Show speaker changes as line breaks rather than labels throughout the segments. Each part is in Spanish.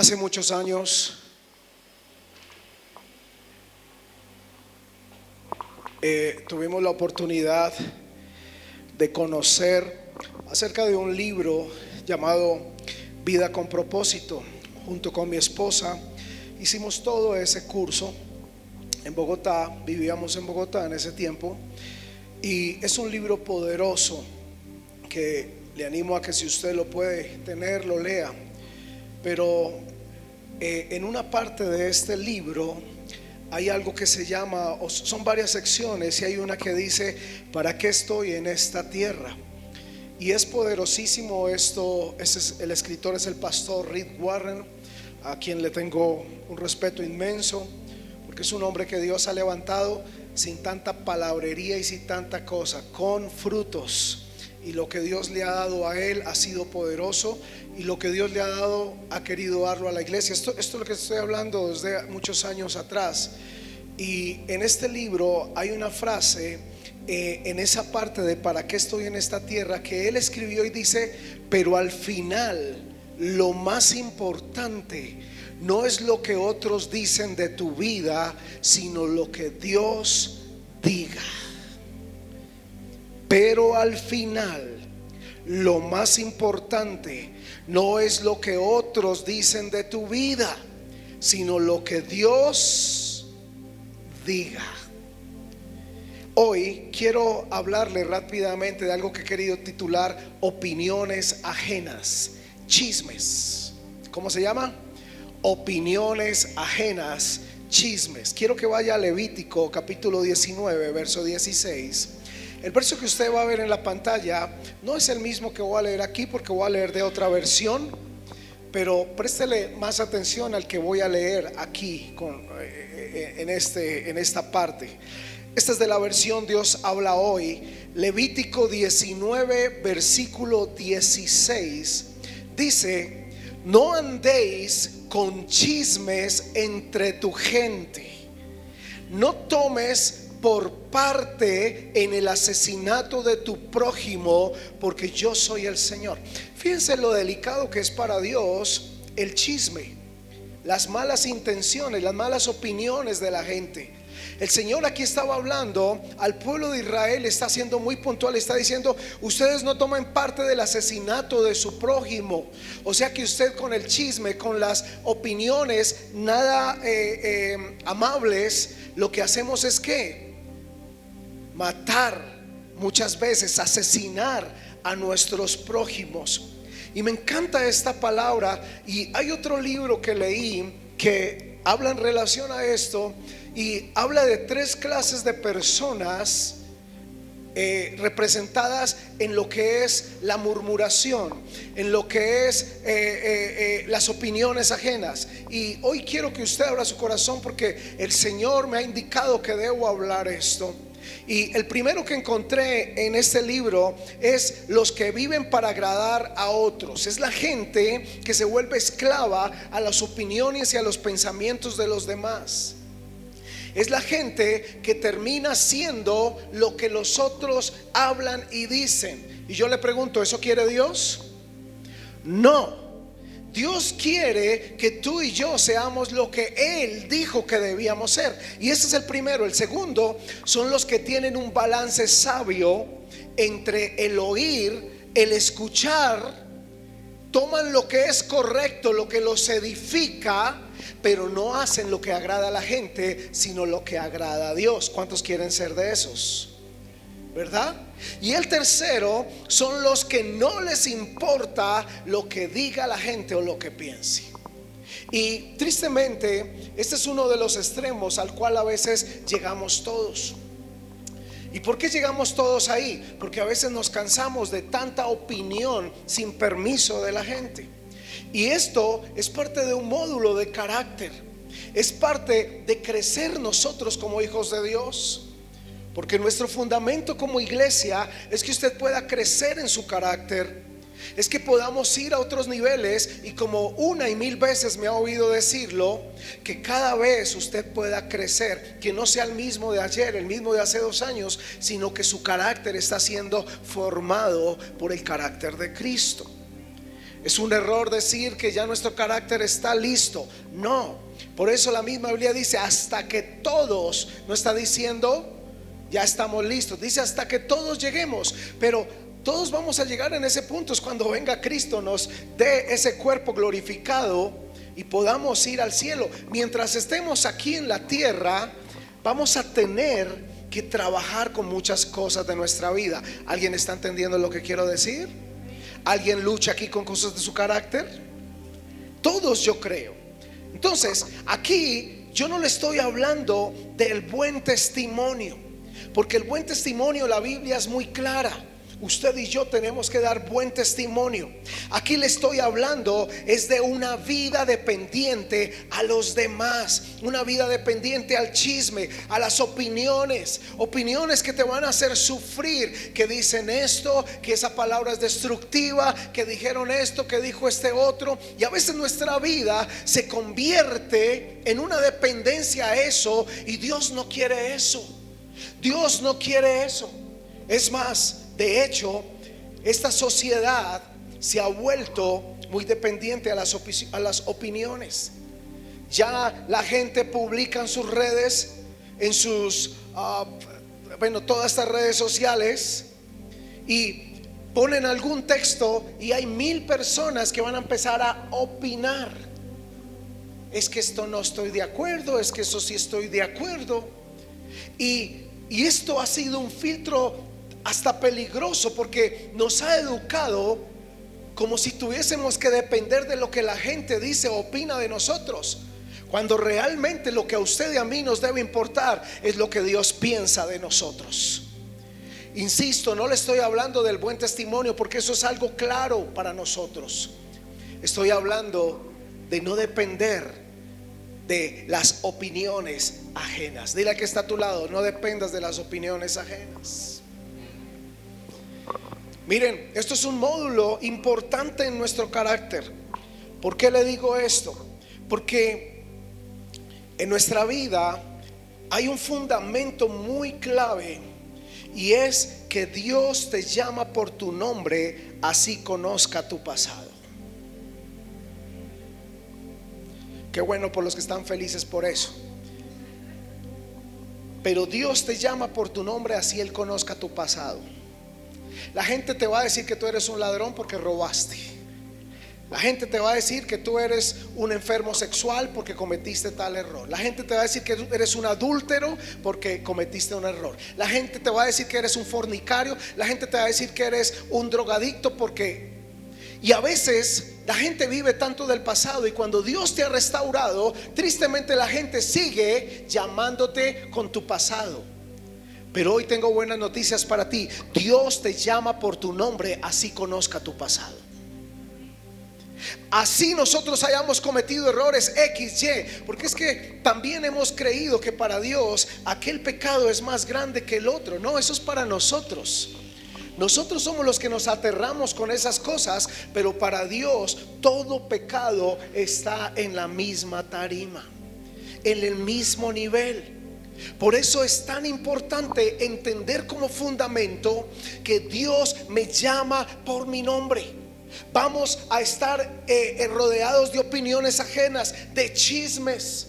Hace muchos años tuvimos la oportunidad de conocer acerca de un libro llamado Vida con Propósito. Junto con mi esposa hicimos todo ese curso en Bogotá, vivíamos en Bogotá en ese tiempo, y es un libro poderoso que le animo a que, si usted lo puede tener, lo lea. Pero en una parte de este libro hay algo que se llama, son varias secciones, y hay una que dice: ¿para qué estoy en esta tierra? Y es poderosísimo esto. El escritor es el pastor Rick Warren, a quien le tengo un respeto inmenso, porque es un hombre que Dios ha levantado sin tanta palabrería y sin tanta cosa, con frutos. Y lo que Dios le ha dado a él ha sido poderoso, y lo que Dios le ha dado ha querido darlo a la iglesia. Esto es lo que estoy hablando desde muchos años atrás. Y en este libro hay una frase, en esa parte de ¿para qué estoy en esta tierra?, que él escribió y dice: pero al final lo más importante no es lo que otros dicen de tu vida, sino lo que Dios diga. Pero al final lo más importante no es lo que otros dicen de tu vida, sino lo que Dios diga. Hoy quiero hablarle rápidamente de algo que he querido titular: opiniones ajenas, chismes. ¿Cómo se llama? Opiniones ajenas, chismes. Quiero que vaya a Levítico capítulo 19, verso 16. El verso que usted va a ver en la pantalla no es el mismo que voy a leer aquí, porque voy a leer de otra versión, pero préstele más atención al que voy a leer aquí en esta parte. Esta es de la versión Dios habla hoy. Levítico 19, versículo 16 dice: no andéis con chismes entre tu gente, no tomes por parte en el asesinato de tu prójimo, porque yo soy el Señor. Fíjense lo delicado que es para Dios el chisme, las malas intenciones, las malas opiniones de la gente. El Señor aquí estaba hablando al pueblo de Israel, está siendo muy puntual, está diciendo: ustedes no tomen parte del asesinato de su prójimo. O sea que usted, con el chisme, con las opiniones nada amables, lo que hacemos es que matar, muchas veces asesinar a nuestros prójimos. Y me encanta esta palabra. Y hay otro libro que leí que habla en relación a esto, y habla de tres clases de personas representadas en lo que es la murmuración, en lo que es las opiniones ajenas. Y hoy quiero que usted abra su corazón, porque el Señor me ha indicado que debo hablar esto. Y el primero que encontré en este libro es los que viven para agradar a otros. Es la gente que se vuelve esclava a las opiniones y a los pensamientos de los demás. Es la gente que termina siendo lo que los otros hablan y dicen. Y yo le pregunto: ¿eso quiere Dios? No. Dios quiere que tú y yo seamos lo que Él dijo que debíamos ser. Y ese es el primero. El segundo son los que tienen un balance sabio entre el oír, el escuchar. Toman lo que es correcto, lo que los edifica, pero no hacen lo que agrada a la gente, sino lo que agrada a Dios. ¿Cuántos quieren ser de esos? ¿Verdad? Y el tercero son los que no les importa lo que diga la gente o lo que piense. Y tristemente, este es uno de los extremos al cual a veces llegamos todos. ¿Y por qué llegamos todos ahí? Porque a veces nos cansamos de tanta opinión sin permiso de la gente. Y esto es parte de un módulo de carácter, es parte de crecer nosotros como hijos de Dios. Porque nuestro fundamento como iglesia es que usted pueda crecer en su carácter, es que podamos ir a otros niveles. Y como una y mil veces me ha oído decirlo, que cada vez usted pueda crecer, que no sea el mismo de ayer, el mismo de hace 2 años, sino que su carácter está siendo formado por el carácter de Cristo. Es un error decir que ya nuestro carácter está listo. No, por eso la misma Biblia dice hasta que todos, no está diciendo ya estamos listos, dice hasta que todos lleguemos. Pero todos vamos a llegar en ese punto, es cuando venga Cristo, nos dé ese cuerpo glorificado y podamos ir al cielo. Mientras estemos aquí en la tierra, vamos a tener que trabajar con muchas cosas de nuestra vida. ¿Alguien está entendiendo lo que quiero decir? ¿Alguien lucha aquí con cosas de su carácter? Todos, yo creo. Entonces, aquí yo no le estoy hablando del buen testimonio, porque el buen testimonio, la Biblia es muy clara. Usted y yo tenemos que dar buen testimonio. Aquí le estoy hablando es de una vida dependiente a los demás, una vida dependiente al chisme, a las opiniones que te van a hacer sufrir, que dicen esto, que esa palabra es destructiva, que dijeron esto, que dijo este otro. Y a veces nuestra vida se convierte en una dependencia a eso, y Dios no quiere eso. Dios no quiere eso. Es más, de hecho, esta sociedad se ha vuelto muy dependiente a las opiniones. Ya la gente publica en sus redes, en sus, todas estas redes sociales, y ponen algún texto y hay 1000 personas que van a empezar a opinar. Es que esto no estoy de acuerdo, es que eso sí estoy de acuerdo. Y esto ha sido un filtro hasta peligroso, porque nos ha educado como si tuviésemos que depender de lo que la gente dice o opina de nosotros, cuando realmente lo que a usted y a mí nos debe importar es lo que Dios piensa de nosotros. Insisto, no le estoy hablando del buen testimonio, porque eso es algo claro para nosotros. Estoy hablando de no depender de las opiniones ajenas. Dile al que está a tu lado: no dependas de las opiniones ajenas. Miren, esto es un módulo importante en nuestro carácter. ¿Por qué le digo esto? Porque en nuestra vida hay un fundamento muy clave, y es que Dios te llama por tu nombre, así conozca tu pasado. Qué bueno por los que están felices por eso. Pero Dios te llama por tu nombre, así Él conozca tu pasado. La gente te va a decir que tú eres un ladrón porque robaste. La gente te va a decir que tú eres un enfermo sexual porque cometiste tal error. La gente te va a decir que tú eres un adúltero porque cometiste un error. La gente te va a decir que eres un fornicario. La gente te va a decir que eres un drogadicto porque... Y a veces la gente vive tanto del pasado, y cuando Dios te ha restaurado, tristemente la gente sigue llamándote con tu pasado. Pero hoy tengo buenas noticias para ti. Dios te llama por tu nombre, así conozca tu pasado. Así nosotros hayamos cometido errores X, Y, porque es que también hemos creído que para Dios aquel pecado es más grande que el otro. No, eso es para nosotros. Nosotros somos los que nos aterramos con esas cosas, pero para Dios todo pecado está en la misma tarima, en el mismo nivel. Por eso es tan importante entender como fundamento que Dios me llama por mi nombre. Vamos a estar rodeados de opiniones ajenas, de chismes,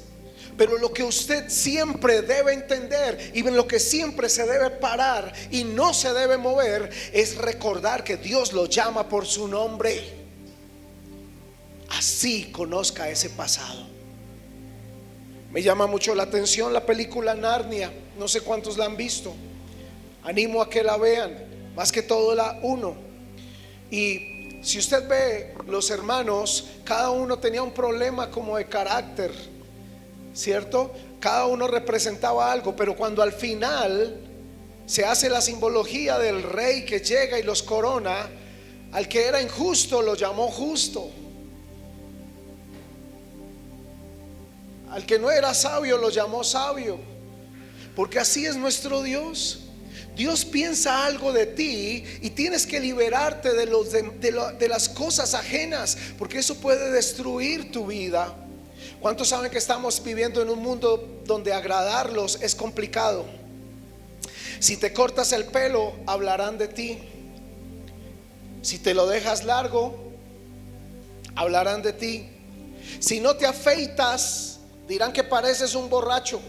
pero lo que usted siempre debe entender, y en lo que siempre se debe parar y no se debe mover, es recordar que Dios lo llama por su nombre. Así conozca ese pasado. Me llama mucho la atención la película Narnia. No sé cuántos la han visto. Animo a que la vean, más que todo la 1. Y si usted ve, los hermanos, cada uno tenía un problema como de carácter, ¿cierto? Cada uno representaba algo, pero cuando al final se hace la simbología del rey que llega y los corona, al que era injusto lo llamó justo, al que no era sabio lo llamó sabio, porque así es nuestro Dios. Dios piensa algo de ti y tienes que liberarte de las cosas ajenas, porque eso puede destruir tu vida. ¿Cuántos saben que estamos viviendo en un mundo donde agradarlos es complicado? Si te cortas el pelo, hablarán de ti. Si te lo dejas largo, hablarán de ti. Si no te afeitas, dirán que pareces un borracho.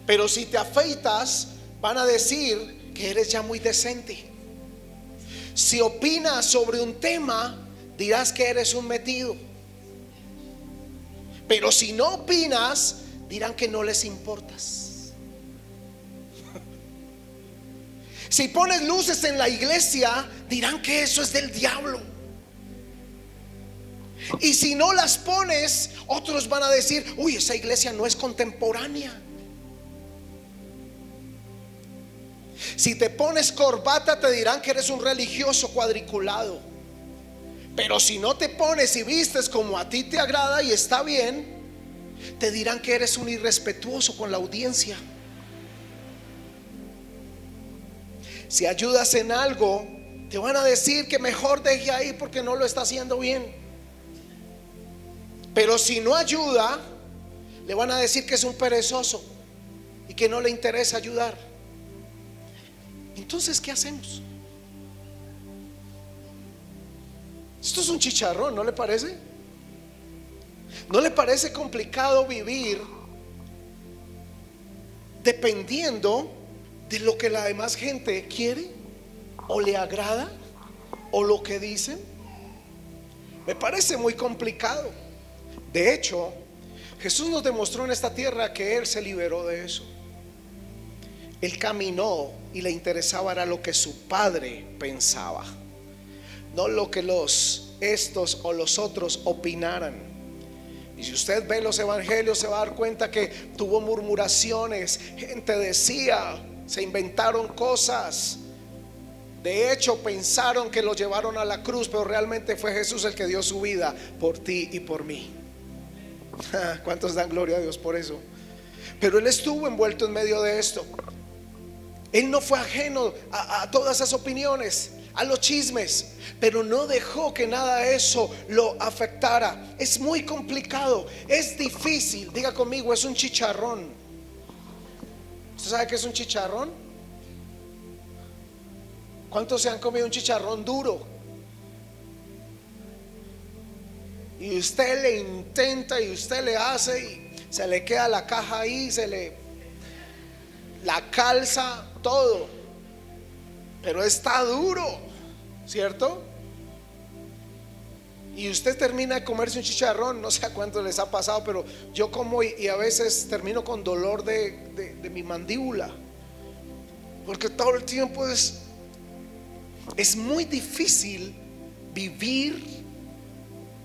Pero si te afeitas, van a decir que eres ya muy decente. Si opinas sobre un tema, dirás que eres un metido. Pero si no opinas, dirán que no les importas. Si pones luces en la iglesia, dirán que eso es del diablo. Y si no las pones, otros van a decir: uy, esa iglesia no es contemporánea. Si te pones corbata, te dirán que eres un religioso cuadriculado. Pero si no te pones y vistes como a ti te agrada y está bien, te dirán que eres un irrespetuoso con la audiencia. Si ayudas en algo, te van a decir que mejor deje ahí porque no lo está haciendo bien. Pero si no ayuda, le van a decir que es un perezoso y que no le interesa ayudar. Entonces, ¿qué hacemos? Esto es un chicharrón, ¿no le parece? ¿No le parece complicado vivir dependiendo de lo que la demás gente quiere o le agrada o lo que dicen? Me parece muy complicado. De hecho, Jesús nos demostró en esta tierra que Él se liberó de eso. Él caminó y le interesaba era lo que su Padre pensaba, no lo que estos o los otros opinaran. Y si usted ve los evangelios, se va a dar cuenta que tuvo murmuraciones. Gente decía, se inventaron cosas. De hecho, pensaron que lo llevaron a la cruz, pero realmente fue Jesús el que dio su vida por ti y por mí. ¿Cuántos dan gloria a Dios por eso? Pero Él estuvo envuelto en medio de esto. Él no fue ajeno a todas esas opiniones, a los chismes, pero no dejó que nada de eso lo afectara. Es muy complicado, es difícil. Diga conmigo, es un chicharrón. ¿Usted sabe qué es un chicharrón? ¿Cuántos se han comido un chicharrón duro? Y usted le intenta y usted le hace y se le queda la caja ahí, la calza, todo, pero está duro, ¿cierto? Y usted termina de comerse un chicharrón, no sé a cuántos les ha pasado, pero yo como y a veces termino con dolor de mi mandíbula, porque todo el tiempo es muy difícil vivir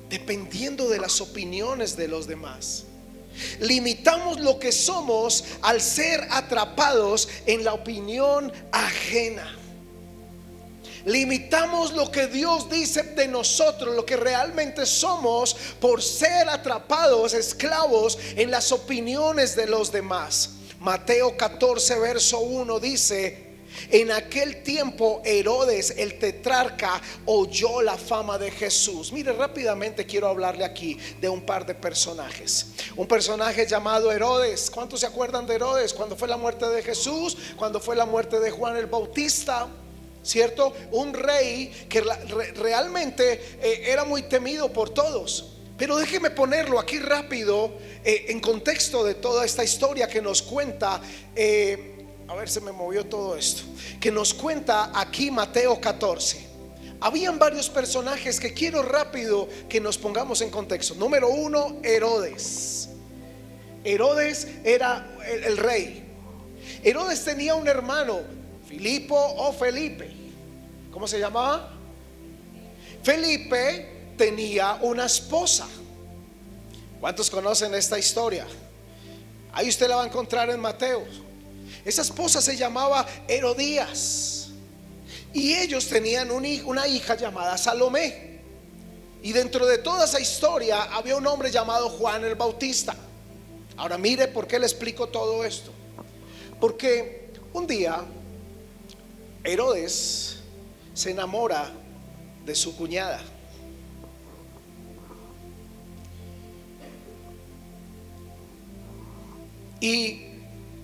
dependiendo de las opiniones de los demás. Limitamos lo que somos al ser atrapados en la opinión ajena. Limitamos lo que Dios dice de nosotros, lo que realmente somos, por ser atrapados, esclavos en las opiniones de los demás. Mateo 14 verso 1 dice: en aquel tiempo Herodes el tetrarca oyó la fama de Jesús. Mire, rápidamente quiero hablarle aquí de un par de personajes. Un personaje llamado Herodes. ¿Cuántos se acuerdan de Herodes? Cuando fue la muerte de Jesús, cuando fue la muerte de Juan el Bautista, ¿cierto? Un rey que realmente era muy temido por todos. Pero déjeme ponerlo aquí rápido en contexto de toda esta historia que nos cuenta. A ver, se me movió todo esto. Que nos cuenta aquí Mateo 14. Habían varios personajes que quiero rápido que nos pongamos en contexto. Número uno, Herodes. Herodes era el rey. Herodes tenía un hermano, Filipo o Felipe. ¿Cómo se llamaba? Felipe tenía una esposa. ¿Cuántos conocen esta historia? Ahí usted la va a encontrar en Mateo. Esa esposa se llamaba Herodías y ellos tenían una hija llamada Salomé. Y dentro de toda esa historia había un hombre llamado Juan el Bautista. Ahora mire por qué le explico todo esto. Porque un día Herodes se enamora de su cuñada. Y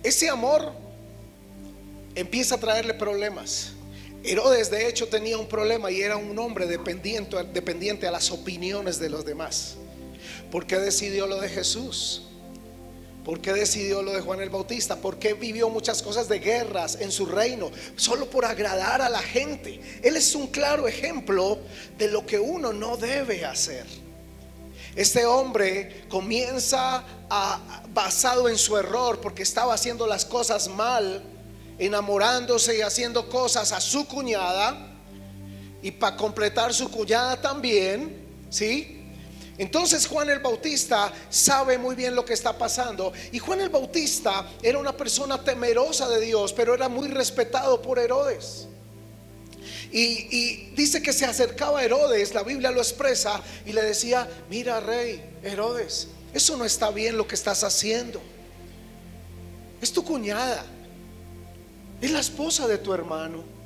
ese amor empieza a traerle problemas. Herodes de hecho tenía un problema y era un hombre dependiente a las opiniones de los demás. ¿Por qué decidió lo de Jesús? ¿Por qué decidió lo de Juan el Bautista? ¿Por qué vivió muchas cosas de guerras en su reino? Solo por agradar a la gente. Él es un claro ejemplo de lo que uno no debe hacer. Este hombre comienza basado en su error, porque estaba haciendo las cosas mal, enamorándose y haciendo cosas a su cuñada, y para completar su cuñada también, ¿sí? Entonces Juan el Bautista sabe muy bien lo que está pasando. Y Juan el Bautista era una persona temerosa de Dios, pero era muy respetado por Herodes. Y dice que se acercaba a Herodes, la Biblia lo expresa, y le decía: mira, rey Herodes, eso no está bien lo que estás haciendo. Es tu cuñada, es la esposa de tu hermano.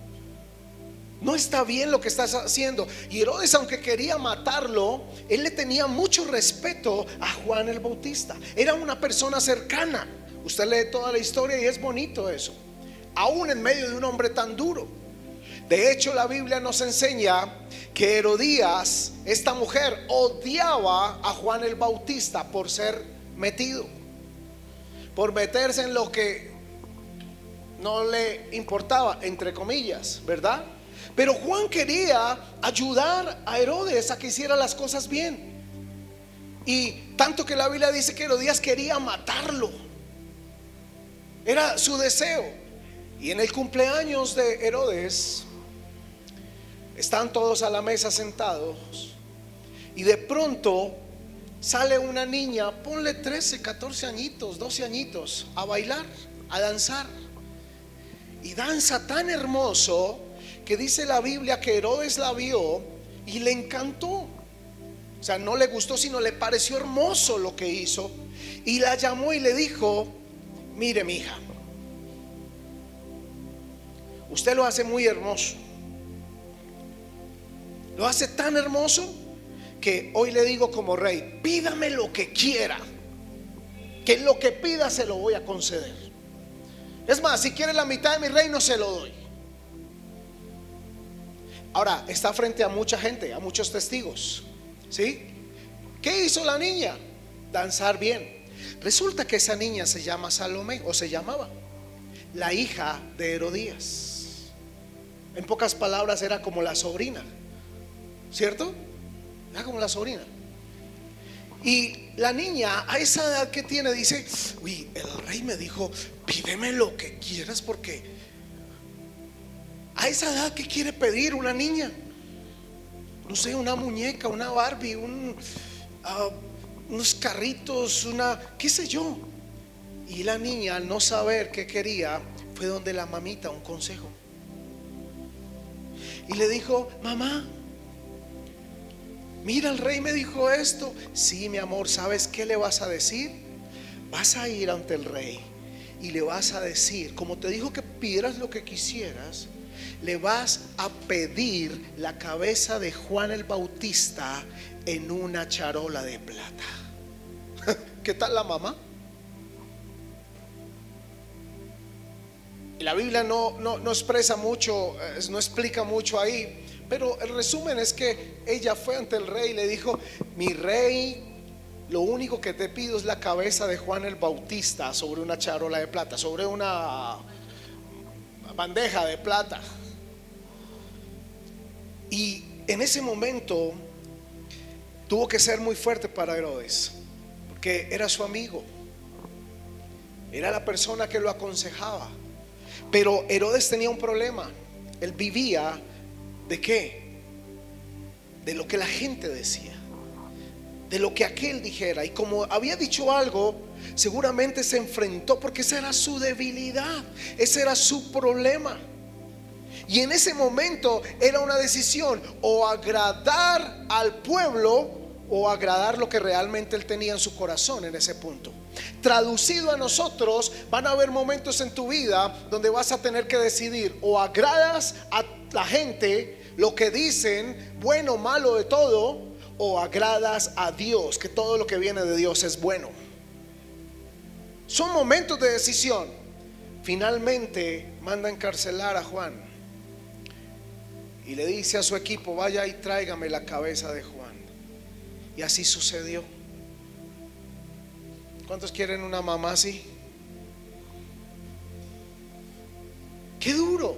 No está bien lo que estás haciendo. Y Herodes, aunque quería matarlo, él le tenía mucho respeto a Juan el Bautista. Era una persona cercana. Usted lee toda la historia y es bonito eso, aún en medio de un hombre tan duro. De hecho, la Biblia nos enseña que Herodías, esta mujer, odiaba a Juan el Bautista por ser metido, por meterse en lo que no le importaba, entre comillas, ¿verdad? Pero Juan quería ayudar a Herodes a que hiciera las cosas bien. Y tanto que la Biblia dice que Herodías quería matarlo. Era su deseo. Y en el cumpleaños de Herodes, están todos a la mesa sentados, y de pronto sale una niña, ponle 13, 14 añitos, 12 añitos, a bailar, a danzar. Y danza tan hermoso que dice la Biblia que Herodes la vio y le encantó. O sea, no le gustó, sino le pareció hermoso lo que hizo. Y la llamó y le dijo: mire, mi hija, usted lo hace muy hermoso. Lo hace tan hermoso que hoy le digo como rey: pídame lo que quiera, que lo que pida se lo voy a conceder. Es más, si quiere la mitad de mi reino, se lo doy. Ahora, está frente a mucha gente, a muchos testigos, ¿sí? ¿Qué hizo la niña? Danzar bien. Resulta que esa niña se llama Salomé, o se llamaba, la hija de Herodías. En pocas palabras, era como la sobrina, ¿cierto? Era como la sobrina. Y la niña, a esa edad que tiene, dice: uy, el rey me dijo, pídeme lo que quieras, porque a esa edad, ¿qué quiere pedir una niña? No sé, una muñeca, una Barbie, unos carritos, qué sé yo. Y la niña, al no saber qué quería, fue donde la mamita, un consejo, y le dijo: mamá, mira, el rey me dijo esto. Sí, mi amor, ¿sabes qué le vas a decir? Vas a ir ante el rey y le vas a decir, como te dijo que pidieras lo que quisieras, le vas a pedir la cabeza de Juan el Bautista en una charola de plata. ¿Qué tal la mamá? La Biblia no expresa mucho, no explica mucho ahí, pero el resumen es que ella fue ante el rey y le dijo: mi rey, lo único que te pido es la cabeza de Juan el Bautista sobre una charola de plata, sobre una bandeja de plata. Y en ese momento tuvo que ser muy fuerte para Herodes, porque era su amigo, era la persona que lo aconsejaba. Pero Herodes tenía un problema. Él vivía ¿de qué? De lo que la gente decía, de lo que aquel dijera. Y como había dicho algo, seguramente se enfrentó, porque esa era su debilidad, ese era su problema. Y en ese momento era una decisión: o agradar al pueblo o agradar lo que realmente él tenía en su corazón en ese punto. Traducido a nosotros, van a haber momentos en tu vida donde vas a tener que decidir: o agradas a la gente, lo que dicen, bueno o malo de todo, o agradas a Dios, que todo lo que viene de Dios es bueno. Son momentos de decisión. Finalmente manda encarcelar a Juan. y le dice a su equipo: vaya y tráigame la cabeza de Juan. Y así sucedió. ¿Cuántos quieren una mamá así? Qué duro.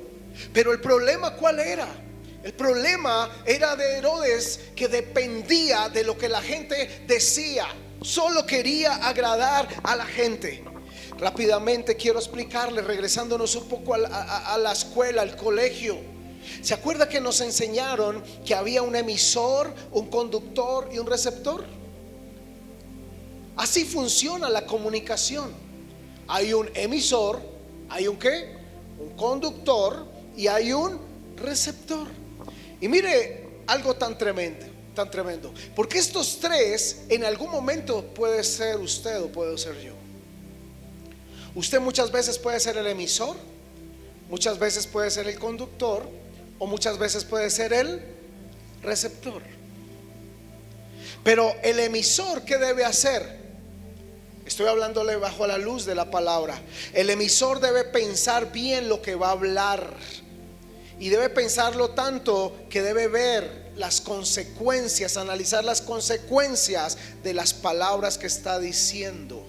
Pero el problema, ¿cuál era? El problema era de Herodes, que dependía de lo que la gente decía. Solo quería agradar a la gente. Rápidamente quiero explicarle, regresándonos un poco a la escuela, al colegio. ¿Se acuerda que nos enseñaron que había un emisor, un conductor y un receptor? Así funciona la comunicación. Hay un emisor, hay un ¿qué? Un conductor y hay un receptor. Y mire algo tan tremendo, porque estos tres en algún momento puede ser usted o puedo ser yo. Usted muchas veces puede ser el emisor, muchas veces puede ser el conductor, o muchas veces puede ser el receptor. Pero el emisor, ¿qué debe hacer? Estoy hablándole bajo la luz de la palabra. El emisor debe pensar bien lo que va a hablar, y debe pensarlo tanto que debe ver las consecuencias, analizar las consecuencias de las palabras que está diciendo.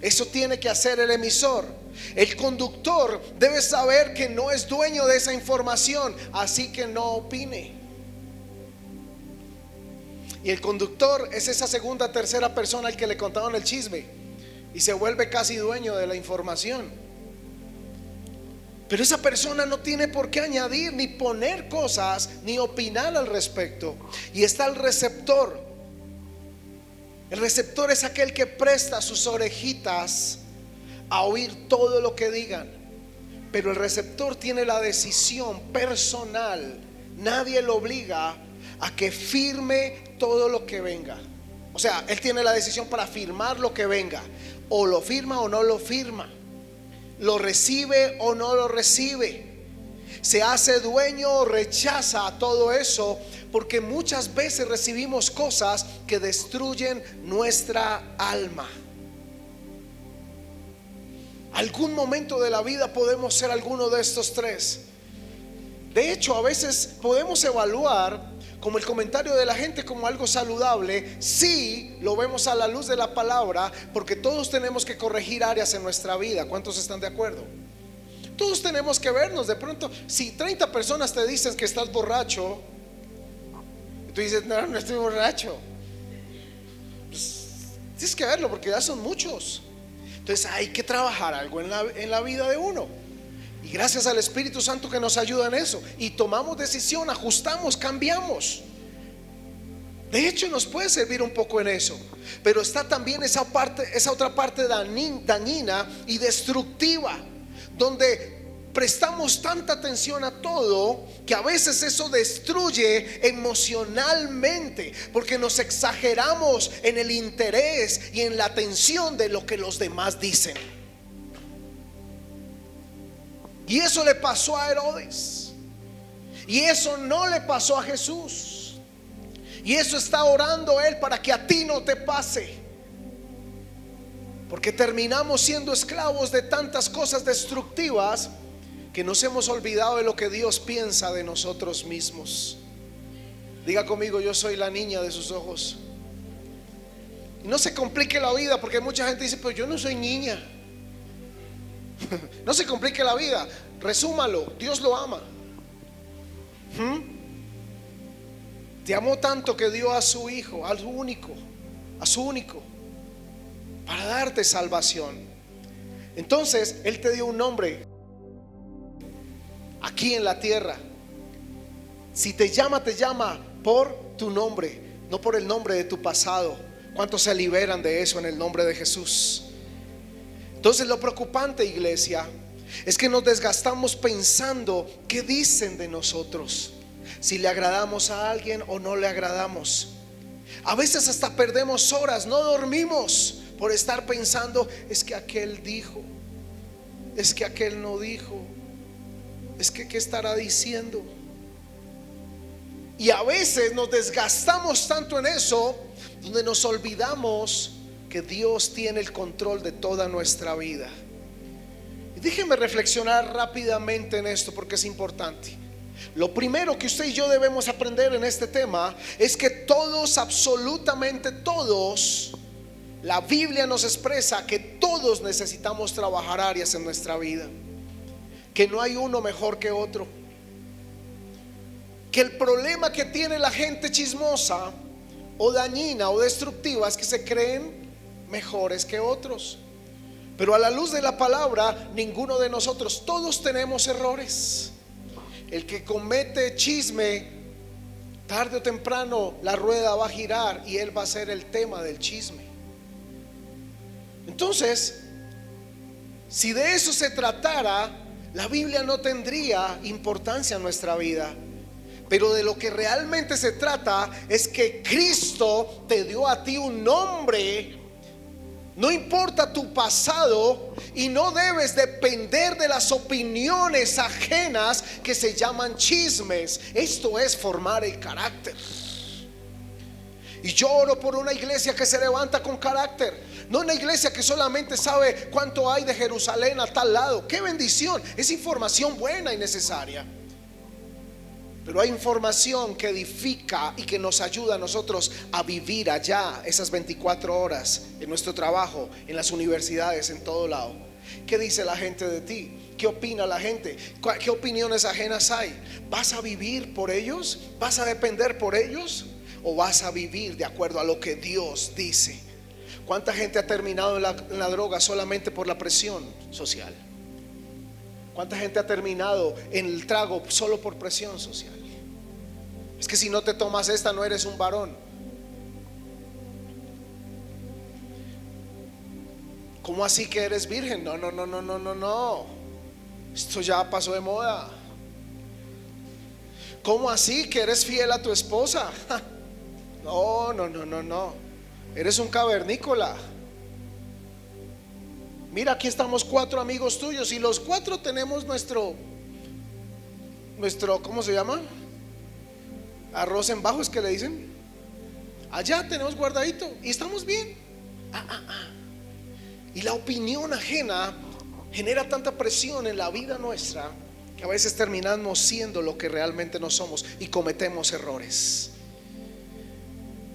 Eso tiene que hacer el emisor. El conductor debe saber que no es dueño de esa información, así que no opine. Y el conductor es esa segunda, tercera persona al que le contaron el chisme y se vuelve casi dueño de la información. Pero esa persona no tiene por qué añadir, ni poner cosas, ni opinar al respecto. Y está el receptor. El receptor es aquel que presta sus orejitas a oír todo lo que digan. Pero el receptor tiene la decisión personal. Nadie lo obliga a que firme todo lo que venga. O sea, él tiene la decisión para firmar lo que venga. O lo firma o no lo firma. Lo recibe o no lo recibe. Se hace dueño o rechaza a todo eso, porque muchas veces recibimos cosas que destruyen nuestra alma. Algún momento de la vida podemos ser alguno de estos tres. De hecho, a veces podemos evaluar como el comentario de la gente como algo saludable si lo vemos a la luz de la palabra, porque todos tenemos que corregir áreas en nuestra vida. ¿Cuántos están de acuerdo? Todos tenemos que vernos. De pronto, si 30 personas te dicen que estás borracho, tú dices: no, no estoy borracho. Pues, tienes que verlo, porque ya son muchos. Entonces hay que trabajar algo en la vida de uno. Y gracias al Espíritu Santo que nos ayuda en eso, y tomamos decisión, ajustamos, cambiamos. De hecho, nos puede servir un poco en eso. Pero está también esa otra parte dañina y destructiva, donde prestamos tanta atención a todo que a veces eso destruye emocionalmente, porque nos exageramos en el interés y en la atención de lo que los demás dicen. Y eso le pasó a Herodes, y eso no le pasó a Jesús. Y eso está orando él para que a ti no te pase, porque terminamos siendo esclavos de tantas cosas destructivas que nos hemos olvidado de lo que Dios piensa de nosotros mismos. Diga conmigo: yo soy la niña de sus ojos. Y no se complique la vida, porque mucha gente dice: pero yo no soy niña. No se complique la vida, resúmalo: Dios lo ama. Te amó tanto que dio a su hijo, a su único, para darte salvación. Entonces Él te dio un nombre aquí en la tierra. Si te llama por tu nombre, no por el nombre de tu pasado. ¿Cuántos se liberan de eso en el nombre de Jesús? Entonces lo preocupante, iglesia, es que nos desgastamos pensando qué dicen de nosotros, si le agradamos a alguien o no le agradamos. A veces hasta perdemos horas, no dormimos por estar pensando: es que aquel dijo, es que aquel no dijo, es que qué estará diciendo. Y a veces nos desgastamos tanto en eso, donde nos olvidamos que Dios tiene el control de toda nuestra vida. Y déjenme reflexionar rápidamente en esto, porque es importante. Lo primero que usted y yo debemos aprender en este tema es que todos, absolutamente todos, la Biblia nos expresa que todos necesitamos trabajar áreas en nuestra vida, que no hay uno mejor que otro, que el problema que tiene la gente chismosa o dañina o destructiva es que se creen mejores que otros. Pero a la luz de la palabra, ninguno de nosotros, todos tenemos errores. El que comete chisme, tarde o temprano la rueda va a girar y él va a ser el tema del chisme. Entonces, si de eso se tratara, la Biblia no tendría importancia en nuestra vida. Pero de lo que realmente se trata es que Cristo te dio a ti un nombre. No importa tu pasado, y no debes depender de las opiniones ajenas que se llaman chismes. Esto es formar el carácter. Y yo oro por una iglesia que se levanta con carácter, no una iglesia que solamente sabe cuánto hay de Jerusalén a tal lado. ¡Qué bendición! Es información buena y necesaria. Pero hay información que edifica y que nos ayuda a nosotros a vivir allá esas 24 horas en nuestro trabajo, en las universidades, en todo lado. ¿Qué dice la gente de ti? ¿Qué opina la gente? ¿Qué opiniones ajenas hay? ¿Vas a vivir por ellos? ¿Vas a depender por ellos? ¿O vas a vivir de acuerdo a lo que Dios dice? ¿Cuánta gente ha terminado en la droga solamente por la presión social? ¿Cuánta gente ha terminado en el trago solo por presión social? Es que si no te tomas esta no eres un varón. ¿Cómo así que eres virgen? No. Esto ya pasó de moda. ¿Cómo así que eres fiel a tu esposa? No. Eres un cavernícola. Mira, aquí estamos 4 amigos tuyos y los 4 tenemos nuestro, ¿cómo se llama? Arroz en bajo, es que le dicen. Allá tenemos guardadito y estamos bien. Y la opinión ajena genera tanta presión en la vida nuestra que a veces terminamos siendo lo que realmente no somos y cometemos errores.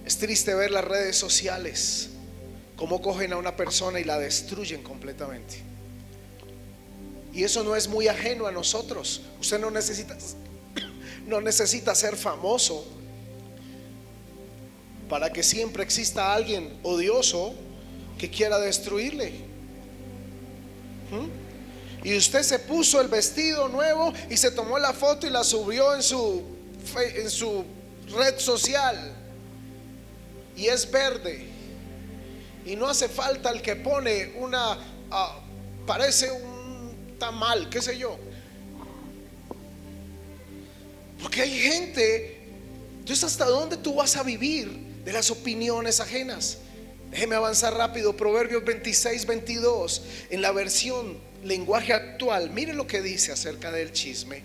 Es triste ver las redes sociales, cómo cogen a una persona y la destruyen completamente. Y eso no es muy ajeno a nosotros. Usted no necesita ser famoso para que siempre exista alguien odioso que quiera destruirle. Y usted se puso el vestido nuevo y se tomó la foto y la subió en su red social, y es verde, y no hace falta el que pone parece un tamal, qué sé yo, porque hay gente. Entonces, ¿hasta dónde tú vas a vivir de las opiniones ajenas? Déjeme avanzar rápido. Proverbios 26:22 en la versión lenguaje actual. Mire lo que dice acerca del chisme.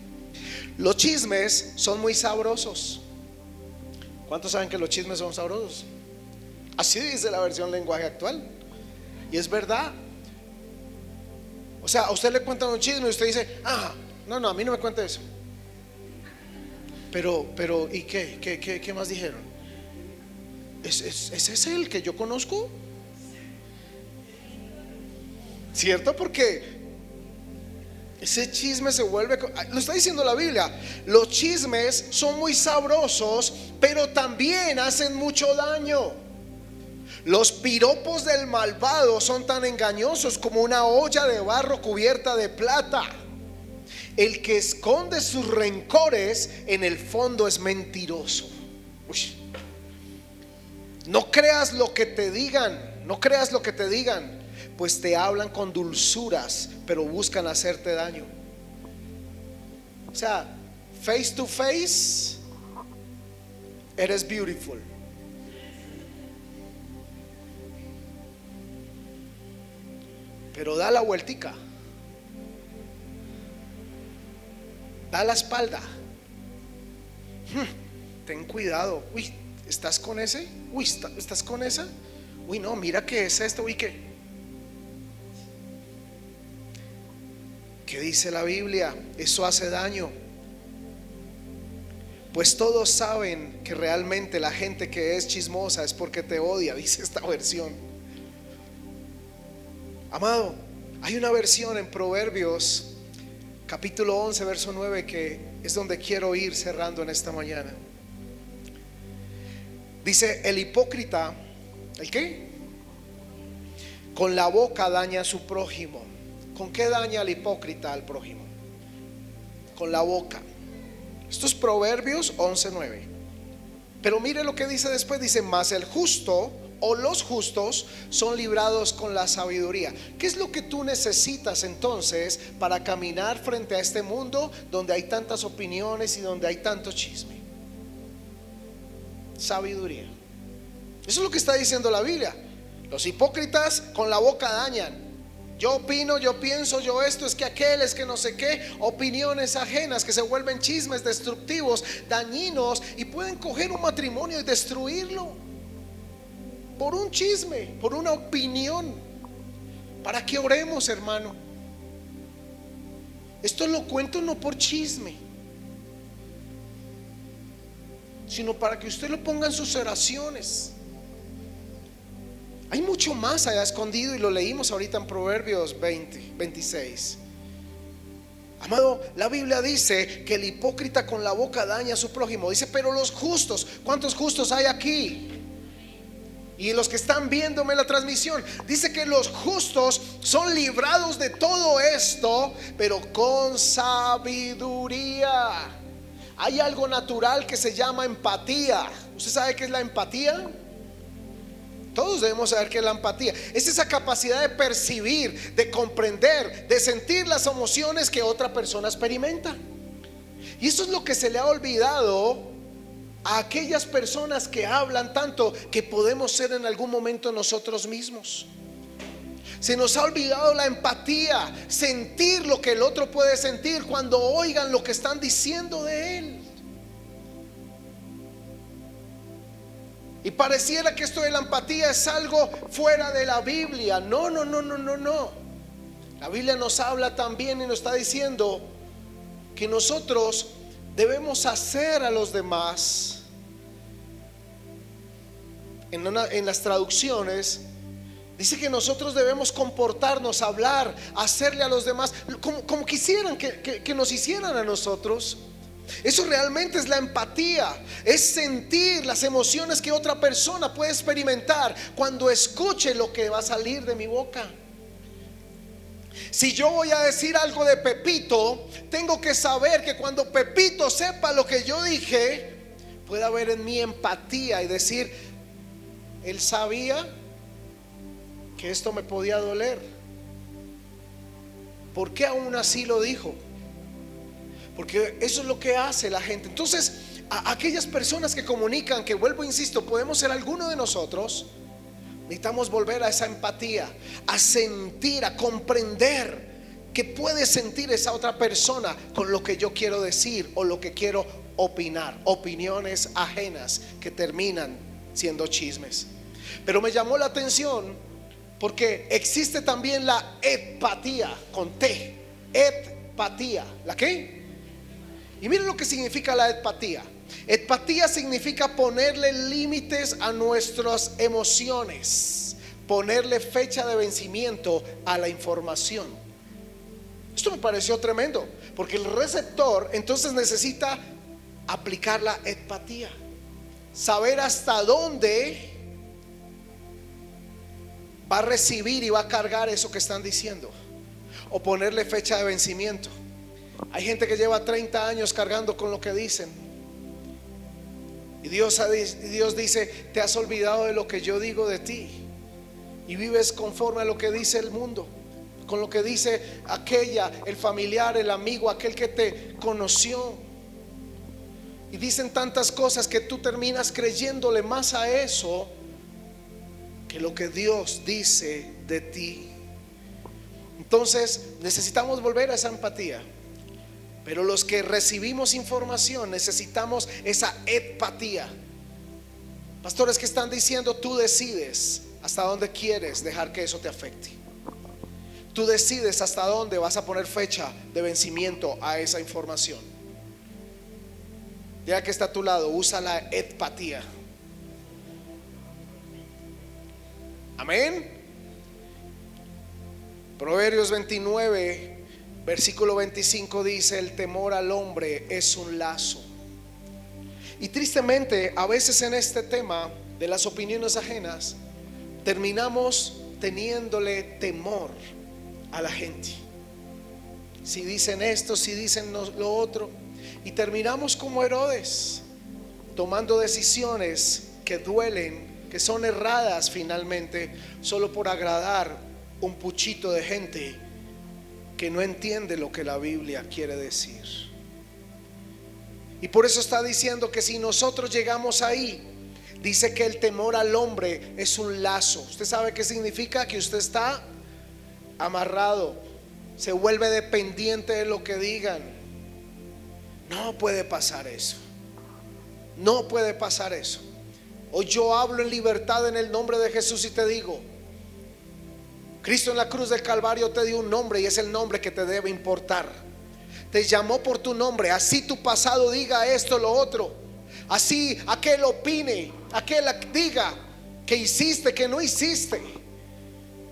Los chismes son muy sabrosos. ¿Cuántos saben que los chismes son sabrosos? Así dice la versión lenguaje actual. Y es verdad. O sea, a usted le cuentan un chisme y usted dice: no, a mí no me cuenta eso. Pero ¿y qué más dijeron? ¿Es ese el que yo conozco? ¿Cierto? Porque ese chisme se vuelve, lo está diciendo la Biblia, los chismes son muy sabrosos, pero también hacen mucho daño. Los piropos del malvado son tan engañosos como una olla de barro cubierta de plata. El que esconde sus rencores en el fondo es mentiroso. No creas lo que te digan, pues te hablan con dulzuras, pero buscan hacerte daño. O sea, face to face, eres beautiful. Pero da la vueltica, da la espalda. Ten cuidado. Uy, ¿estás con ese? Uy, ¿estás con esa? Uy, no, mira que es esto. Uy, ¿qué dice la Biblia? Eso hace daño. Pues todos saben que realmente la gente que es chismosa es porque te odia, dice esta versión. Amado, hay una versión en Proverbios capítulo 11 verso 9 que es donde quiero ir cerrando en esta mañana. Dice: el hipócrita, ¿el qué? Con la boca daña a su prójimo. ¿Con qué daña el hipócrita al prójimo? Con la boca. Esto es Proverbios 11:9. Pero mire lo que dice después. Dice: mas el justo o los justos son librados con la sabiduría. ¿Qué es lo que tú necesitas entonces para caminar frente a este mundo donde hay tantas opiniones y donde hay tanto chisme? Sabiduría. Eso es lo que está diciendo la Biblia. Los hipócritas con la boca dañan. Yo opino, yo pienso, yo esto, es que aquel, es que no sé qué. Opiniones ajenas que se vuelven chismes destructivos, dañinos, y pueden coger un matrimonio y destruirlo por un chisme, por una opinión. Para que oremos, hermano. Esto lo cuento no por chisme, sino para que usted lo ponga en sus oraciones. Hay mucho más allá escondido y lo leímos ahorita en Proverbios 26. Amado, la Biblia dice que el hipócrita con la boca daña a su prójimo. Dice: pero los justos, ¿cuántos justos hay aquí? Y los que están viéndome la transmisión, dice que los justos son librados de todo esto, pero con sabiduría. Hay algo natural que se llama empatía. ¿Usted sabe qué es la empatía? Todos debemos saber qué es la empatía. Es esa capacidad de percibir, de comprender, de sentir las emociones que otra persona experimenta. Y eso es lo que se le ha olvidado a aquellas personas que hablan tanto que podemos ser en algún momento nosotros mismos. Se nos ha olvidado la empatía, sentir lo que el otro puede sentir cuando oigan lo que están diciendo de él. Y pareciera que esto de la empatía es algo fuera de la Biblia. No. La Biblia nos habla también y nos está diciendo que nosotros debemos hacer a los demás. En las traducciones dice que nosotros debemos comportarnos, hablar, hacerle a los demás como quisieran que nos hicieran a nosotros. Eso realmente es la empatía. Es sentir las emociones que otra persona puede experimentar cuando escuche lo que va a salir de mi boca. Si yo voy a decir algo de Pepito, tengo que saber que cuando Pepito sepa lo que yo dije, puede haber en mí empatía y decir: él sabía que esto me podía doler. ¿Por qué aún así lo dijo? Porque eso es lo que hace la gente. Entonces, a aquellas personas que comunican, que vuelvo, insisto, podemos ser alguno de nosotros, necesitamos volver a esa empatía, a sentir, a comprender que puede sentir esa otra persona con lo que yo quiero decir o lo que quiero opinar. Opiniones ajenas que terminan siendo chismes. Pero me llamó la atención porque existe también la empatía con T. Empatía. ¿La qué? Y miren lo que significa la empatía. Empatía significa ponerle límites a nuestras emociones, ponerle fecha de vencimiento a la información. Esto me pareció tremendo, porque el receptor entonces necesita aplicar la empatía, saber hasta dónde va a recibir y va a cargar eso que están diciendo, o ponerle fecha de vencimiento. Hay gente que lleva 30 años cargando con lo que dicen, y Dios dice: te has olvidado de lo que yo digo de ti, y vives conforme a lo que dice el mundo, con lo que dice el familiar, el amigo, aquel que te conoció. Y dicen tantas cosas que tú terminas creyéndole más a eso que lo que Dios dice de ti. Entonces necesitamos volver a esa empatía. Pero los que recibimos información necesitamos esa empatía. Pastores que están diciendo: tú decides hasta dónde quieres dejar que eso te afecte. Tú decides hasta dónde vas a poner fecha de vencimiento a esa información. Ya que está a tu lado, usa la empatía. Amén. Proverbios 29, versículo 25 dice: el temor al hombre es un lazo. Y tristemente, a veces en este tema de las opiniones ajenas, terminamos teniéndole temor a la gente. Si dicen esto, si dicen lo otro, y terminamos como Herodes, tomando decisiones que duelen, que son erradas finalmente, solo por agradar un puchito de gente que no entiende lo que la Biblia quiere decir. Y por eso está diciendo que si nosotros llegamos ahí, dice que el temor al hombre es un lazo. ¿Usted sabe qué significa? Que usted está amarrado, se vuelve dependiente de lo que digan. No puede pasar eso. No puede pasar eso. Hoy yo hablo en libertad en el nombre de Jesús y te digo: Cristo en la cruz del Calvario te dio un nombre, y es el nombre que te debe importar. Te llamó por tu nombre. Así tu pasado diga esto, lo otro, así aquel opine, aquel diga que hiciste, que no hiciste.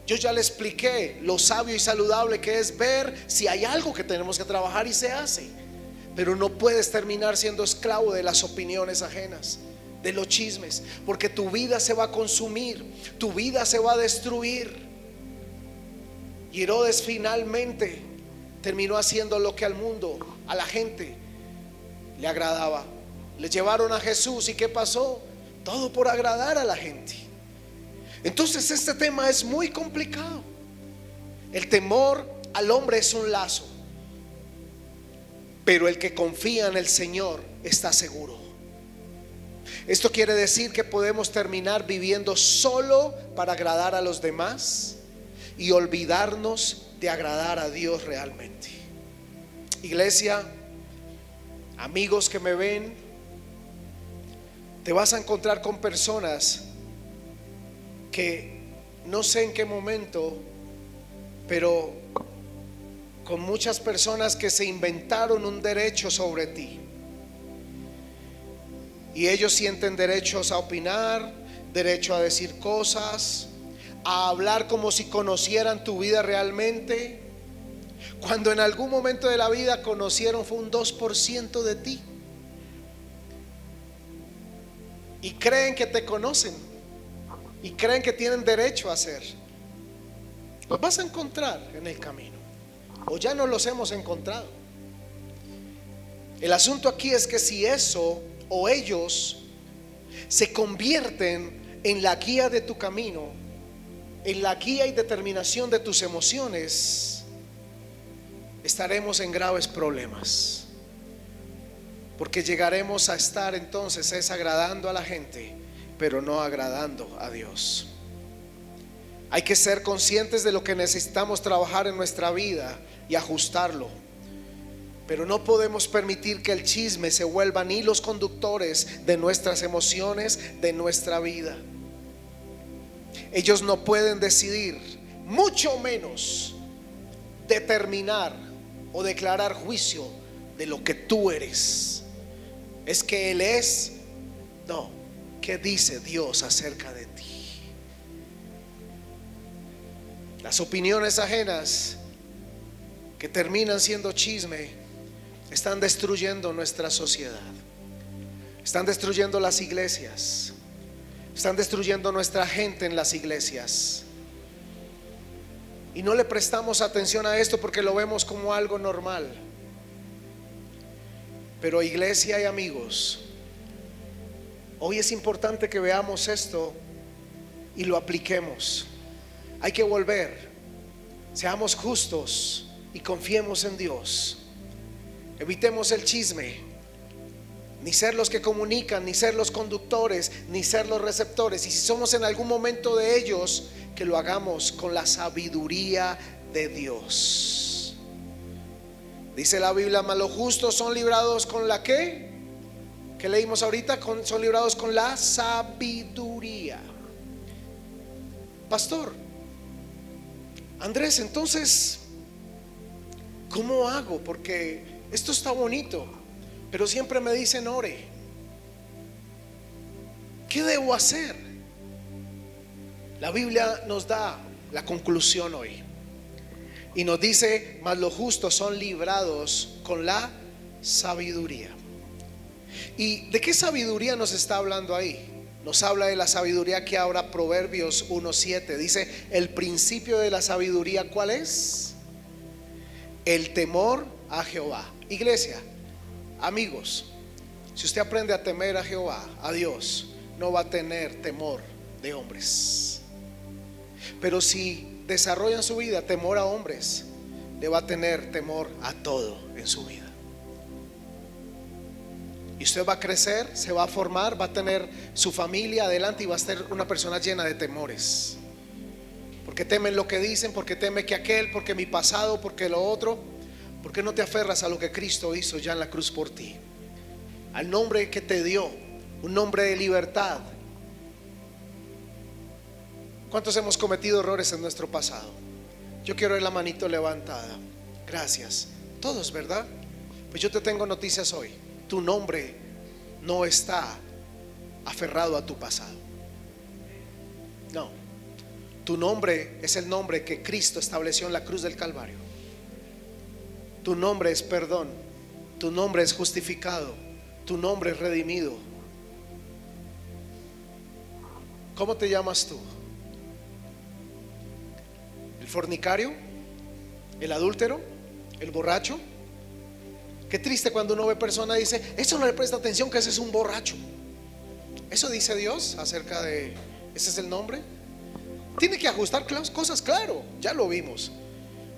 Yo ya le expliqué lo sabio y saludable que es ver si hay algo que tenemos que trabajar, y se hace. Pero no puedes terminar siendo esclavo de las opiniones ajenas, de los chismes, porque tu vida se va a consumir, tu vida se va a destruir. Y Herodes finalmente terminó haciendo lo que al mundo, a la gente le agradaba. Le llevaron a Jesús, ¿y qué pasó? Todo por agradar a la gente. Entonces este tema es muy complicado. El temor al hombre es un lazo, pero el que confía en el Señor está seguro. Esto quiere decir que podemos terminar viviendo solo para agradar a los demás y olvidarnos de agradar a Dios realmente. Iglesia, amigos que me ven, te vas a encontrar con personas que no sé en qué momento, pero con muchas personas que se inventaron un derecho sobre ti. Y ellos sienten derechos a opinar, derecho a decir cosas, a hablar como si conocieran tu vida realmente, cuando en algún momento de la vida conocieron fue un 2% de ti. Y creen que te conocen, y creen que tienen derecho a hacer. Los vas a encontrar en el camino, o ya no los hemos encontrado. El asunto aquí es que si eso o ellos se convierten en la guía de tu camino, en la guía y determinación de tus emociones, estaremos en graves problemas, porque llegaremos a estar entonces agradando a la gente, pero no agradando a Dios. Hay que ser conscientes de lo que necesitamos trabajar en nuestra vida y ajustarlo, pero no podemos permitir que el chisme se vuelva ni los conductores de nuestras emociones, de nuestra vida. Ellos no pueden decidir, mucho menos determinar o declarar juicio de lo que tú eres. Es que Él es, no, ¿qué dice Dios acerca de ti? Las opiniones ajenas que terminan siendo chisme están destruyendo nuestra sociedad, están destruyendo las iglesias, están destruyendo nuestra gente en las iglesias. Y no le prestamos atención a esto porque lo vemos como algo normal. Pero iglesia y amigos, hoy es importante que veamos esto y lo apliquemos. Hay que volver, seamos justos y confiemos en Dios. Evitemos el chisme, ni ser los que comunican, ni ser los conductores, ni ser los receptores. Y si somos en algún momento de ellos, que lo hagamos con la sabiduría de Dios. Dice la Biblia: mas los justos son librados con la ¿qué? Que leímos ahorita, son librados con la sabiduría. Pastor Andrés, entonces, ¿cómo hago? Porque esto está bonito, pero siempre me dicen ore. ¿Qué debo hacer? La Biblia nos da la conclusión hoy y nos dice: mas los justos son librados con la sabiduría. ¿Y de qué sabiduría nos está hablando ahí? Nos habla de la sabiduría que ahora Proverbios 1:7 dice: el principio de la sabiduría, ¿cuál es? El temor a Jehová. Iglesia, amigos, si usted aprende a temer a Jehová, a Dios, no va a tener temor de hombres. Pero si desarrolla en su vida temor a hombres, le va a tener temor a todo en su vida. Y usted va a crecer, se va a formar, va a tener su familia adelante y va a ser una persona llena de temores. Porque temen lo que dicen, porque teme que aquel, porque mi pasado, porque lo otro. ¿Por qué no te aferras a lo que Cristo hizo ya en la cruz por ti? Al nombre que te dio, un nombre de libertad. ¿Cuántos hemos cometido errores en nuestro pasado? Yo quiero ver la manito levantada. Gracias. Todos, ¿verdad? Pues yo te tengo noticias hoy. Tu nombre no está aferrado a tu pasado. No. Tu nombre es el nombre que Cristo estableció en la cruz del Calvario. Tu nombre es perdón. Tu nombre es justificado. Tu nombre es redimido. ¿Cómo te llamas tú? ¿El fornicario? ¿El adúltero? ¿El borracho? Qué triste cuando uno ve personas y dice: eso no le presta atención, que ese es un borracho. ¿Eso dice Dios acerca de ese es el nombre? Tiene que ajustar cosas, claro, ya lo vimos.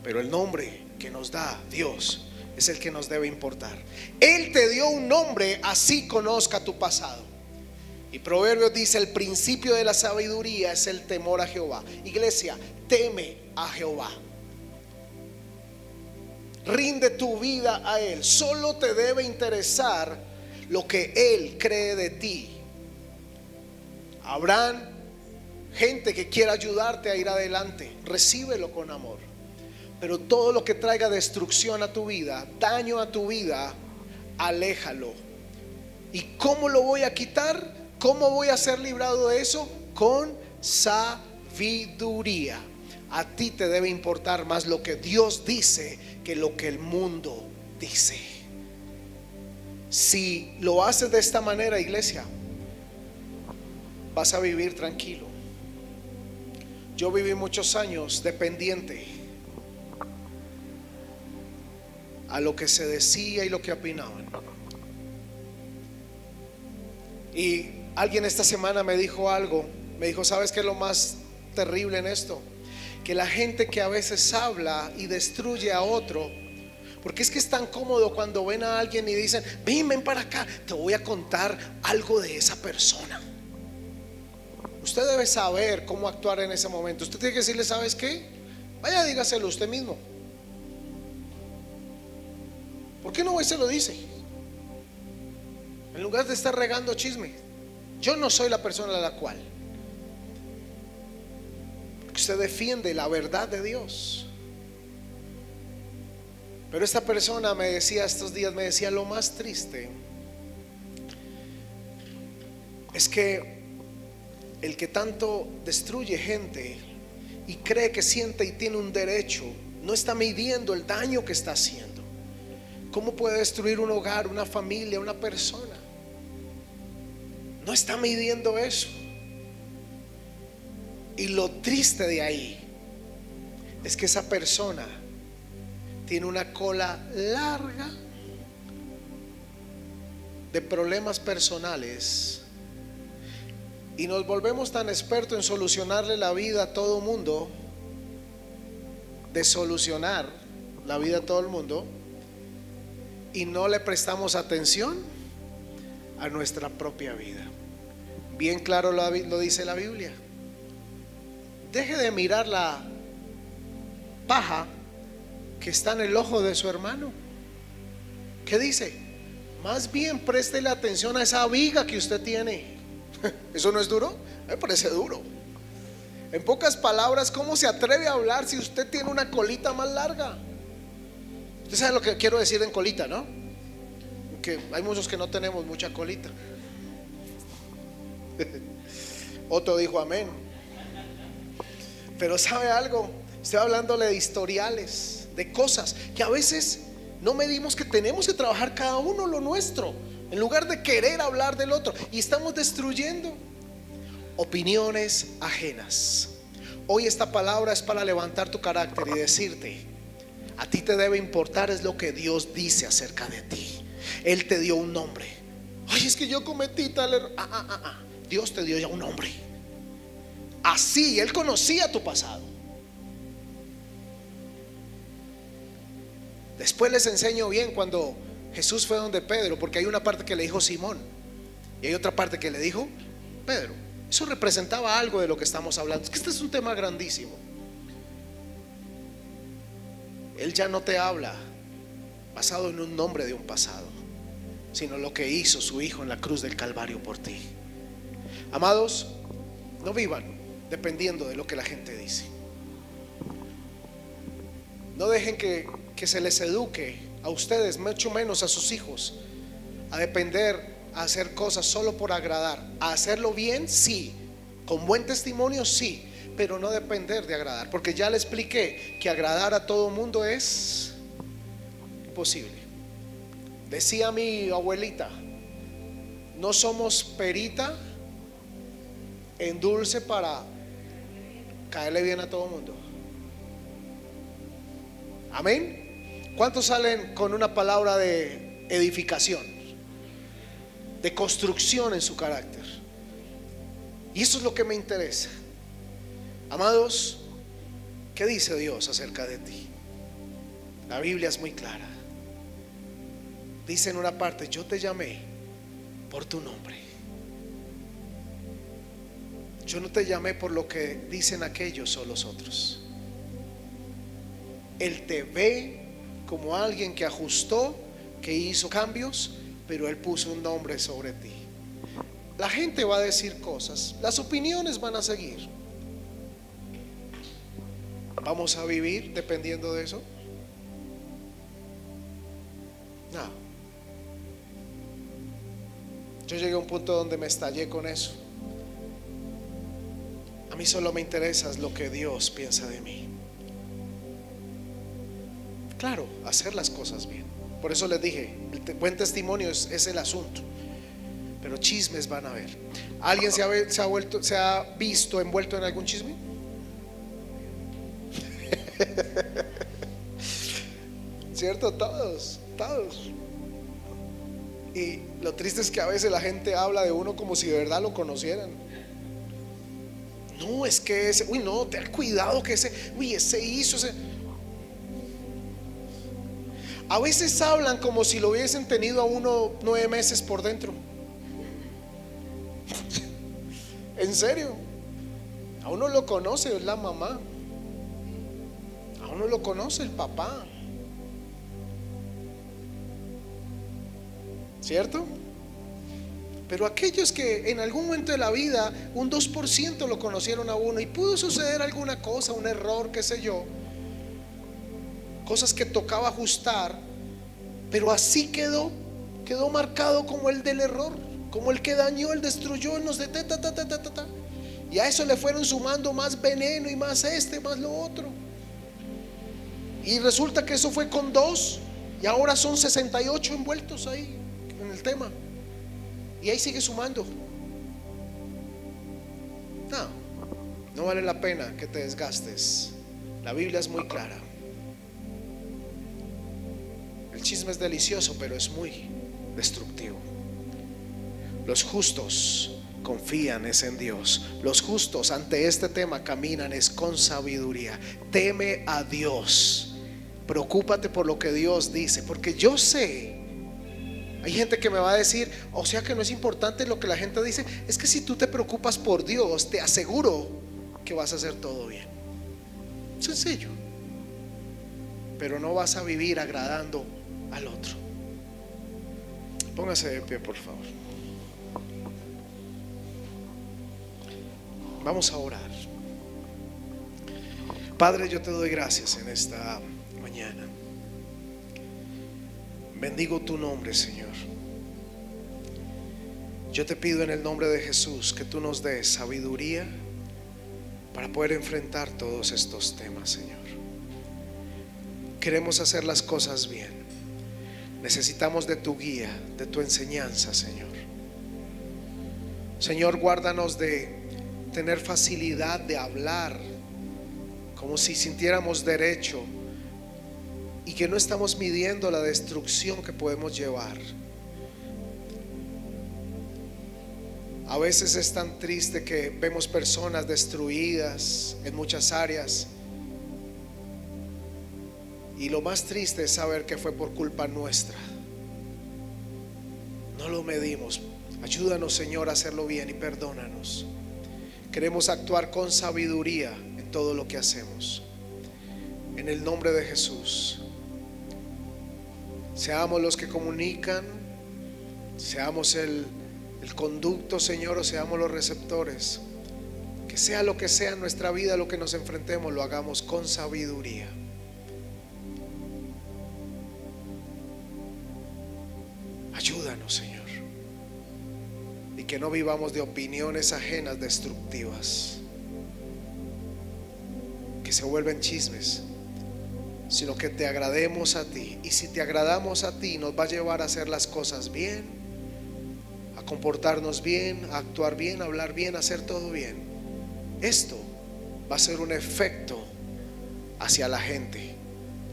Pero el nombre que nos da Dios es el que nos debe importar. Él te dio un nombre, así conozca tu pasado. Y Proverbios dice: el principio de la sabiduría es el temor a Jehová. Iglesia, teme a Jehová. Rinde tu vida a Él. Solo te debe interesar lo que Él cree de ti. Habrán gente que quiera ayudarte a ir adelante. Recíbelo con amor. Pero todo lo que traiga destrucción a tu vida, daño a tu vida, aléjalo. ¿Y cómo lo voy a quitar? ¿Cómo voy a ser librado de eso? Con sabiduría. A ti te debe importar más lo que Dios dice que lo que el mundo dice. Si lo haces de esta manera, iglesia, vas a vivir tranquilo. Yo viví muchos años dependiente a lo que se decía y lo que opinaban. Y alguien esta semana me dijo algo. Me dijo: ¿sabes qué es lo más terrible en esto? Que la gente que a veces habla y destruye a otro, porque es que es tan cómodo cuando ven a alguien y dicen: ven para acá, te voy a contar algo de esa persona. Usted debe saber cómo actuar en ese momento. Usted tiene que decirle: ¿sabes qué? Vaya, dígaselo usted mismo. ¿Por qué no va y se lo dice? En lugar de estar regando chisme. Yo no soy la persona a la cual, porque usted defiende la verdad de Dios. Pero esta persona me decía estos días, me decía: lo más triste es que el que tanto destruye gente y cree que siente y tiene un derecho, no está midiendo el daño que está haciendo. ¿Cómo puede destruir un hogar, una familia, una persona? No está midiendo eso. Y lo triste de ahí es que esa persona tiene una cola larga de problemas personales, y nos volvemos tan expertos en solucionarle la vida a todo mundo, de solucionar la vida a todo el mundo, y no le prestamos atención a nuestra propia vida. Bien claro lo dice la Biblia: deje de mirar la paja que está en el ojo de su hermano. ¿Qué dice? Más bien préstele atención a esa viga que usted tiene. ¿Eso no es duro? Me parece duro. En pocas palabras, ¿cómo se atreve a hablar si usted tiene una colita más larga? Usted sabe lo que quiero decir en colita, ¿no? Que hay muchos que no tenemos mucha colita. Otro dijo amén. Pero ¿sabe algo? Estoy hablándole de historiales, de cosas que a veces no medimos, que tenemos que trabajar cada uno lo nuestro, en lugar de querer hablar del otro, y estamos destruyendo opiniones ajenas. Hoy esta palabra es para levantar tu carácter y decirte: a ti te debe importar es lo que Dios dice acerca de ti. Él te dio un nombre. Ay, es que yo cometí tal error. Dios te dio ya un nombre. Así, Él conocía tu pasado. Después les enseño bien cuando Jesús fue donde Pedro, porque hay una parte que le dijo Simón y hay otra parte que le dijo Pedro. Eso representaba algo de lo que estamos hablando. Es que este es un tema grandísimo. Él ya no te habla basado en un nombre de un pasado, sino lo que hizo su Hijo en la cruz del Calvario por ti. Amados, no vivan dependiendo de lo que la gente dice. No dejen que se les eduque a ustedes, mucho menos a sus hijos, a depender, a hacer cosas solo por agradar. A hacerlo bien, sí, con buen testimonio, sí, pero no depender de agradar, porque ya le expliqué que agradar a todo mundo es imposible. Decía mi abuelita: no somos perita en dulce para caerle bien a todo mundo. Amén. ¿Cuántos salen con una palabra de edificación, de construcción en su carácter? Y eso es lo que me interesa. Amados, ¿qué dice Dios acerca de ti? La Biblia es muy clara. Dice en una parte: yo te llamé por tu nombre. Yo no te llamé por lo que dicen aquellos o los otros. Él te ve como alguien que ajustó, que hizo cambios, pero Él puso un nombre sobre ti. La gente va a decir cosas, las opiniones van a seguir. ¿Vamos a vivir dependiendo de eso? No. Yo llegué a un punto donde me estallé con eso. A mí solo me interesa lo que Dios piensa de mí. Claro, hacer las cosas bien. Por eso les dije, el buen testimonio es el asunto, pero chismes van a haber. ¿Alguien se ha visto envuelto en algún chisme? ¿Cierto? Todos. Y lo triste es que a veces la gente habla de uno como si de verdad lo conocieran. No, es que ese, uy, no, ten cuidado que ese, uy, ese hizo ese. A veces hablan como si lo hubiesen tenido a uno 9 meses por dentro. En serio. A uno lo conoce la mamá, a uno lo conoce el papá, ¿cierto? Pero aquellos que en algún momento de la vida un 2% lo conocieron a uno y pudo suceder alguna cosa, un error, qué sé yo, cosas que tocaba ajustar, pero así quedó marcado como el del error, como el que dañó, el destruyó, el nos de y a eso le fueron sumando más veneno y más más lo otro, y resulta que eso fue con 2 y ahora son 68 envueltos ahí en el tema, y ahí sigue sumando. No vale la pena que te desgastes. La Biblia es muy clara. El chisme es delicioso, pero es muy destructivo. Los justos confían es en Dios. Los justos ante este tema caminan es con sabiduría. Teme a Dios. Preocúpate por lo que Dios dice, porque yo sé, hay gente que me va a decir, o sea que no es importante lo que la gente dice. Es que si tú te preocupas por Dios, te aseguro que vas a hacer todo bien. Sencillo. Pero no vas a vivir agradando al otro. Póngase de pie, por favor. Vamos a orar. Padre, yo te doy gracias en esta mañana. Bendigo tu nombre, Señor. Yo te pido en el nombre de Jesús que tú nos des sabiduría para poder enfrentar todos estos temas, Señor. Queremos hacer las cosas bien. Necesitamos de tu guía, de tu enseñanza, Señor. Señor, guárdanos de tener facilidad de hablar como si sintiéramos derecho y que no estamos midiendo la destrucción que podemos llevar. A veces es tan triste que vemos personas destruidas en muchas áreas, y lo más triste es saber que fue por culpa nuestra. No lo medimos. Ayúdanos, Señor, a hacerlo bien y perdónanos. Queremos actuar con sabiduría en todo lo que hacemos. En el nombre de Jesús, seamos los que comunican, seamos el conducto, Señor, o seamos los receptores. Que sea lo que sea en nuestra vida, lo que nos enfrentemos, lo hagamos con sabiduría. Ayúdanos, Señor, y que no vivamos de opiniones ajenas destructivas que se vuelven chismes, sino que te agrademos a ti. Y si te agradamos a ti, nos va a llevar a hacer las cosas bien, a comportarnos bien, a actuar bien, a hablar bien, a hacer todo bien. Esto va a ser un efecto hacia la gente,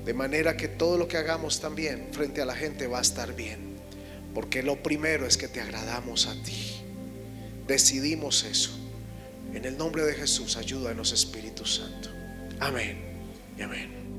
de manera que todo lo que hagamos también frente a la gente va a estar bien, porque lo primero es que te agradamos a ti. Decidimos eso. En el nombre de Jesús, ayúdanos, Espíritu Santo. Amén y amén.